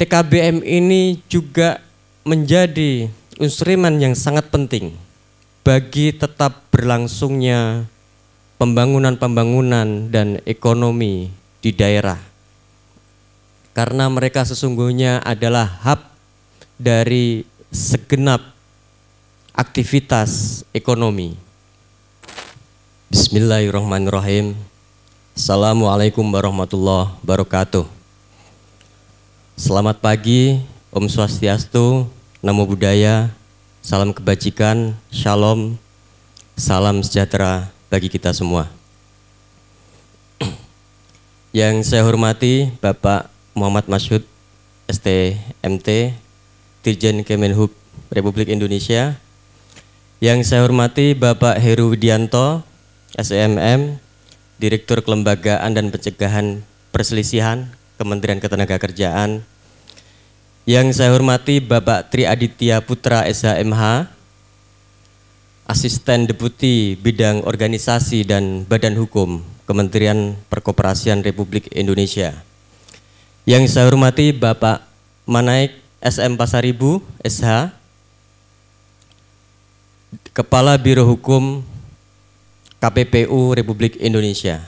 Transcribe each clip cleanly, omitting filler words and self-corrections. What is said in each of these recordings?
TKBM ini juga menjadi instrumen yang sangat penting bagi tetap berlangsungnya pembangunan dan ekonomi di daerah. Karena mereka sesungguhnya adalah hub dari segenap aktivitas ekonomi. Bismillahirrahmanirrahim. Assalamualaikum warahmatullahi wabarakatuh. Selamat pagi, Om Swastiastu, Namo Buddhaya, salam kebajikan, shalom, salam sejahtera bagi kita semua. Yang saya hormati Bapak Muhammad Masyhud, STMT, Dirjen Kemenhub Republik Indonesia. Yang saya hormati Bapak Heru Widianto, SEMM, Direktur Kelembagaan dan Pencegahan Perselisihan, Kementerian Ketenagakerjaan. Yang saya hormati Bapak Tri Aditya Putra, SHMH, Asisten Deputi Bidang Organisasi dan Badan Hukum, Kementerian Perkoperasian Republik Indonesia. Yang saya hormati Bapak Manaik SM Pasaribu, SH, Kepala Biro Hukum KPPU Republik Indonesia.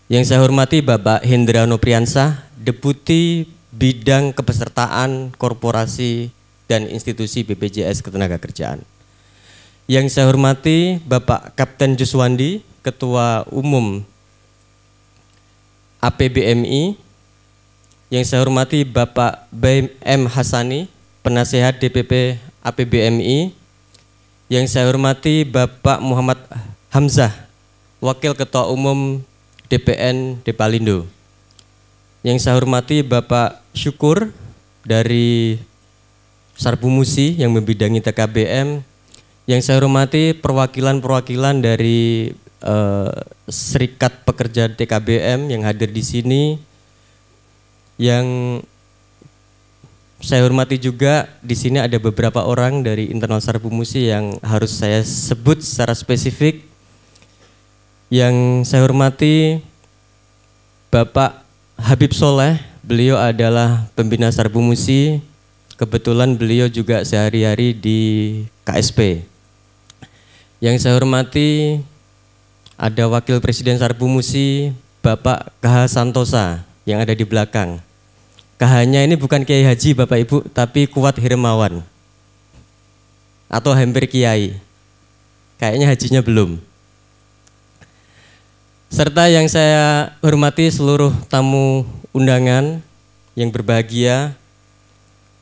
Yang saya hormati Bapak Hendrano Priyansah, Deputi Bidang Kepesertaan Korporasi dan Institusi BPJS Ketenagakerjaan. Yang saya hormati Bapak Kapten Juswandi, Ketua Umum APBMI. Yang saya hormati Bapak M. Hasani, Penasehat DPP APBMI. Yang saya hormati Bapak Muhammad Hamzah, Wakil Ketua Umum DPN Depalindo. Yang saya hormati Bapak Syukur dari Sarbumusi yang membidangi TKBM. Yang saya hormati perwakilan-perwakilan dari Serikat Pekerja TKBM yang hadir di sini. Yang saya hormati juga di sini ada beberapa orang dari internal Sarbumusi yang harus saya sebut secara spesifik. Yang saya hormati Bapak Habib Soleh, beliau adalah pembina Sarbumusi. Kebetulan beliau juga sehari-hari di KSP. Yang saya hormati ada Wakil Presiden Sarbumusi, Bapak KH Santosa yang ada di belakang. KH-nya ini bukan Kiai Haji Bapak Ibu, tapi Kuat Hermawan atau hampir Kiai. Kayaknya hajinya belum. Serta yang saya hormati seluruh tamu undangan yang berbahagia,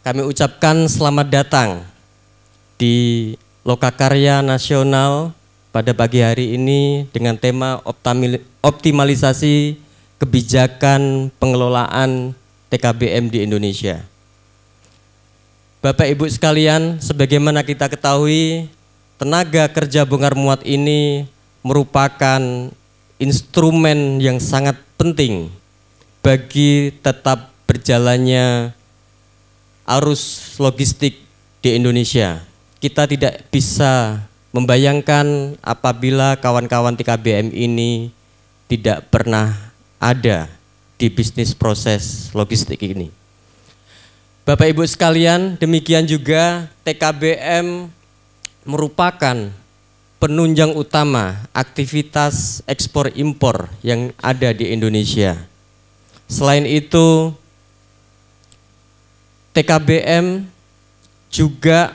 kami ucapkan selamat datang di Lokakarya Nasional pada pagi hari ini dengan tema optimalisasi kebijakan pengelolaan TKBM di Indonesia. Bapak Ibu sekalian, sebagaimana kita ketahui, tenaga kerja bongkar muat ini merupakan instrumen yang sangat penting bagi tetap berjalannya arus logistik di Indonesia. Kita tidak bisa membayangkan apabila kawan-kawan TKBM ini tidak pernah ada di bisnis proses logistik ini. Bapak Ibu sekalian, demikian juga TKBM merupakan penunjang utama aktivitas ekspor impor yang ada di Indonesia. Selain itu, TKBM juga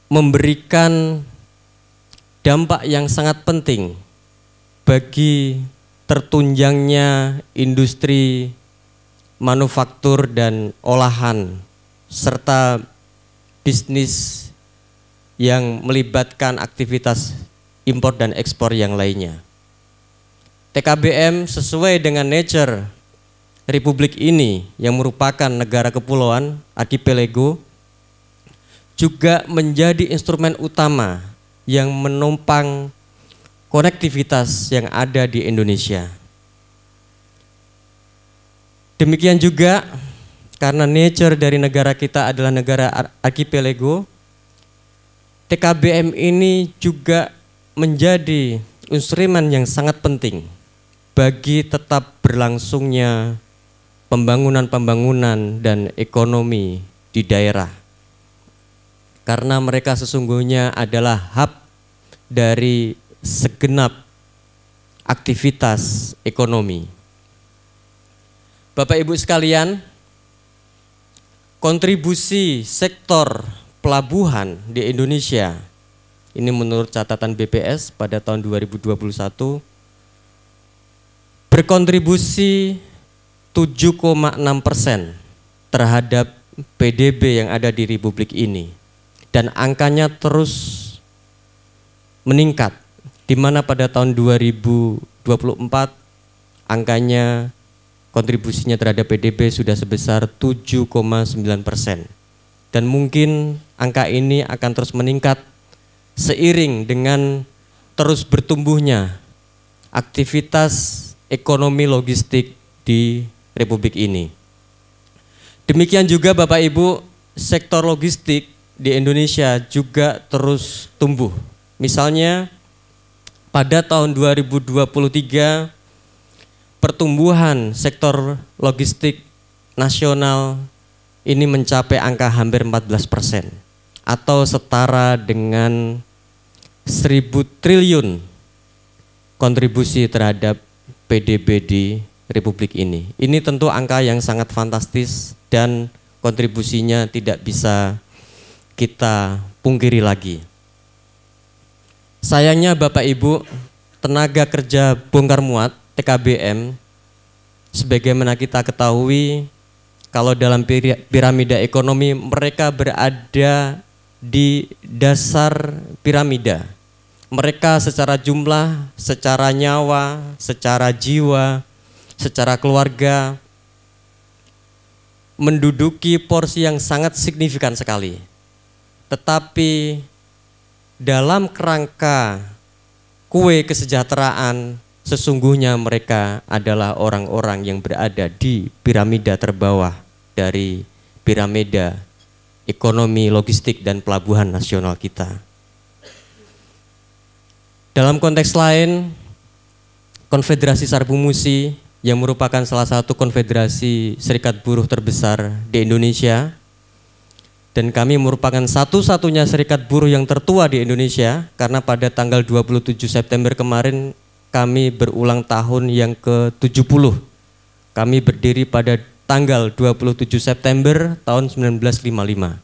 memberikan dampak yang sangat penting bagi tertunjangnya industri manufaktur dan olahan serta bisnis yang melibatkan aktivitas impor dan ekspor yang lainnya. TKBM sesuai dengan nature Republik ini yang merupakan negara kepulauan archipelago juga menjadi instrumen utama yang menopang konektivitas yang ada di Indonesia. Demikian juga karena nature dari negara kita adalah negara archipelago, TKBM ini juga menjadi instrumen yang sangat penting bagi tetap berlangsungnya pembangunan dan ekonomi di daerah. Karena mereka sesungguhnya adalah hub dari segenap aktivitas ekonomi. Bapak Ibu sekalian, kontribusi sektor pelabuhan di Indonesia, ini menurut catatan BPS pada tahun 2021, berkontribusi 7,6% terhadap PDB yang ada di Republik ini. Dan angkanya terus meningkat, di mana pada tahun 2024 angkanya kontribusinya terhadap PDB sudah sebesar 7,9%. Dan mungkin angka ini akan terus meningkat seiring dengan terus bertumbuhnya aktivitas ekonomi logistik di Republik ini. Demikian juga Bapak Ibu, sektor logistik di Indonesia juga terus tumbuh. Misalnya pada tahun 2023 pertumbuhan sektor logistik nasional ini mencapai angka hampir 14% atau setara dengan 1.000 triliun kontribusi terhadap PDB di Republik ini. Ini tentu angka yang sangat fantastis dan kontribusinya tidak bisa kita pungkiri lagi. Sayangnya Bapak Ibu, tenaga kerja bongkar muat TKBM, sebagaimana kita ketahui, kalau dalam piramida ekonomi mereka berada di dasar piramida. Mereka secara jumlah, secara nyawa, secara jiwa, secara keluarga menduduki porsi yang sangat signifikan sekali. Tetapi dalam kerangka kue kesejahteraan, sesungguhnya mereka adalah orang-orang yang berada di piramida terbawah dari piramida ekonomi, logistik, dan pelabuhan nasional kita. Dalam konteks lain, Konfederasi Sarbu Musi yang merupakan salah satu konfederasi serikat buruh terbesar di Indonesia, dan kami merupakan satu-satunya serikat buruh yang tertua di Indonesia karena pada tanggal 27 September kemarin kami berulang tahun yang ke-70. Kami berdiri pada tanggal 27 September tahun 1955.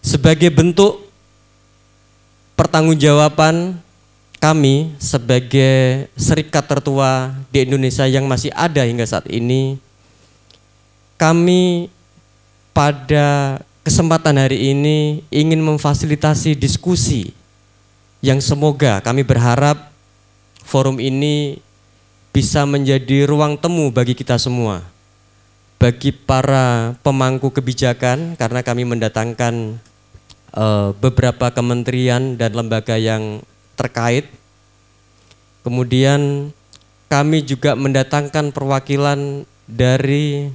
Sebagai bentuk pertanggungjawaban kami sebagai serikat tertua di Indonesia yang masih ada hingga saat ini, kami pada kesempatan hari ini ingin memfasilitasi diskusi yang semoga kami berharap forum ini bisa menjadi ruang temu bagi kita semua, bagi para pemangku kebijakan, karena kami mendatangkan beberapa kementerian dan lembaga yang terkait. Kemudian kami juga mendatangkan perwakilan dari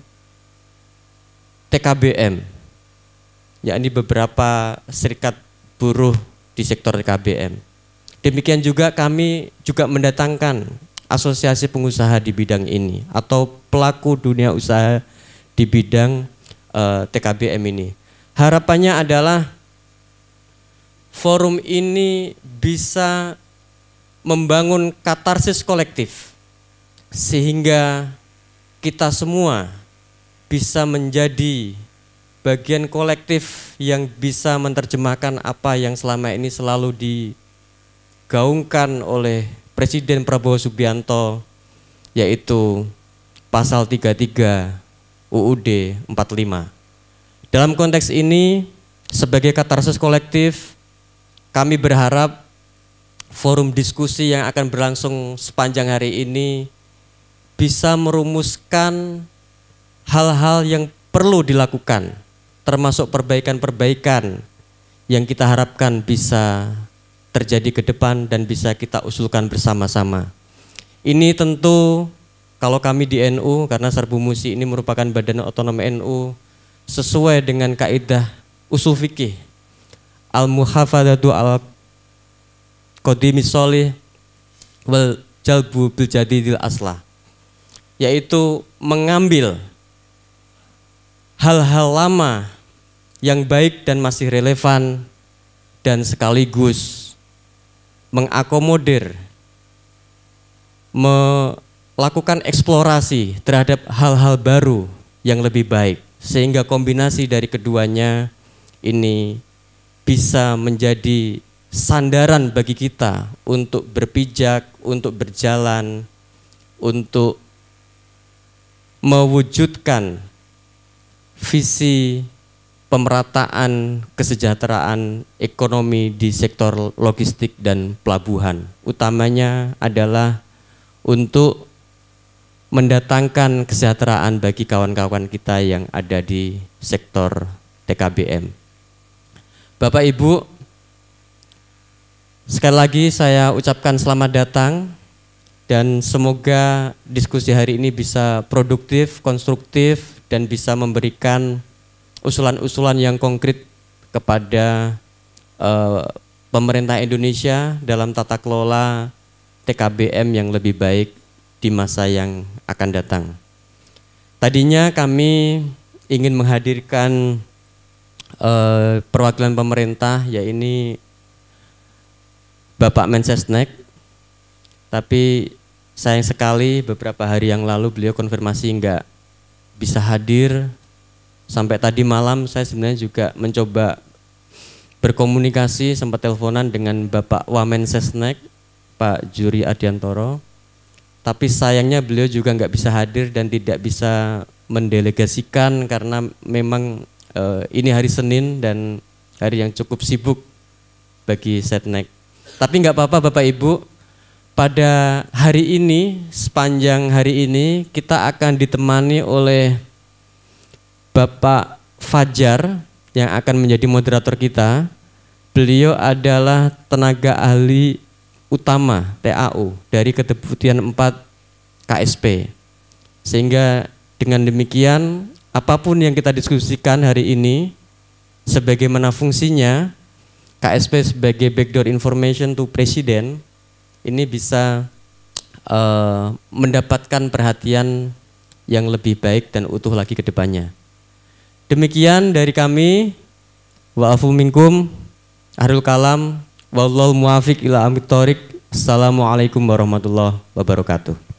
TKBM, yakni beberapa serikat buruh di sektor TKBM. Demikian juga kami juga mendatangkan asosiasi pengusaha di bidang ini atau pelaku dunia usaha di bidang TKBM ini. Harapannya adalah forum ini bisa membangun katarsis kolektif sehingga kita semua bisa menjadi bagian kolektif yang bisa menerjemahkan apa yang selama ini selalu digaungkan oleh Presiden Prabowo Subianto, yaitu pasal 33 UUD 45. Dalam konteks ini, sebagai katarsis kolektif, kami berharap forum diskusi yang akan berlangsung sepanjang hari ini bisa merumuskan hal-hal yang perlu dilakukan, termasuk perbaikan-perbaikan yang kita harapkan bisa terjadi ke depan dan bisa kita usulkan bersama-sama. Ini tentu kalau kami di NU, karena Sarbu Musi ini merupakan badan otonom NU, sesuai dengan kaidah usul fikih al-muhafadzatu al-qadimi sholih wal jalbu bil jadidil aslah. yaitu mengambil hal-hal lama yang baik dan masih relevan dan sekaligus mengakomodir, melakukan eksplorasi terhadap hal-hal baru yang lebih baik, sehingga kombinasi dari keduanya ini bisa menjadi sandaran bagi kita untuk berpijak, untuk berjalan, untuk mewujudkan visi pemerataan kesejahteraan ekonomi di sektor logistik dan pelabuhan. Utamanya adalah untuk mendatangkan kesejahteraan bagi kawan-kawan kita yang ada di sektor TKBM. Bapak Ibu, sekali lagi saya ucapkan selamat datang dan semoga diskusi hari ini bisa produktif, konstruktif, dan bisa memberikan usulan-usulan yang konkret kepada pemerintah Indonesia dalam tata kelola TKBM yang lebih baik di masa yang akan datang. Tadinya kami ingin menghadirkan perwakilan pemerintah, yaitu Bapak Mensesnek, tapi sayang sekali beberapa hari yang lalu beliau konfirmasi enggak bisa hadir. Sampai tadi malam saya sebenarnya juga mencoba berkomunikasi, sempat teleponan dengan Bapak Wamensesnek, Pak Juri Adiantoro. Tapi sayangnya beliau juga nggak bisa hadir dan tidak bisa mendelegasikan karena memang ini hari Senin dan hari yang cukup sibuk bagi Setnek. Tapi nggak apa-apa Bapak Ibu, pada hari ini, sepanjang hari ini kita akan ditemani oleh Bapak Fajar yang akan menjadi moderator kita. Beliau adalah tenaga ahli utama TAU dari Kedeputian 4 KSP. Sehingga dengan demikian apapun yang kita diskusikan hari ini, sebagaimana fungsinya KSP sebagai backdoor information to Presiden, ini bisa mendapatkan perhatian yang lebih baik dan utuh lagi ke depannya. Demikian dari kami. Wa'afu minkum, ahlul kalam, wallahu muwafiq ila aqwamit thoriq. Assalamualaikum warahmatullahi wabarakatuh.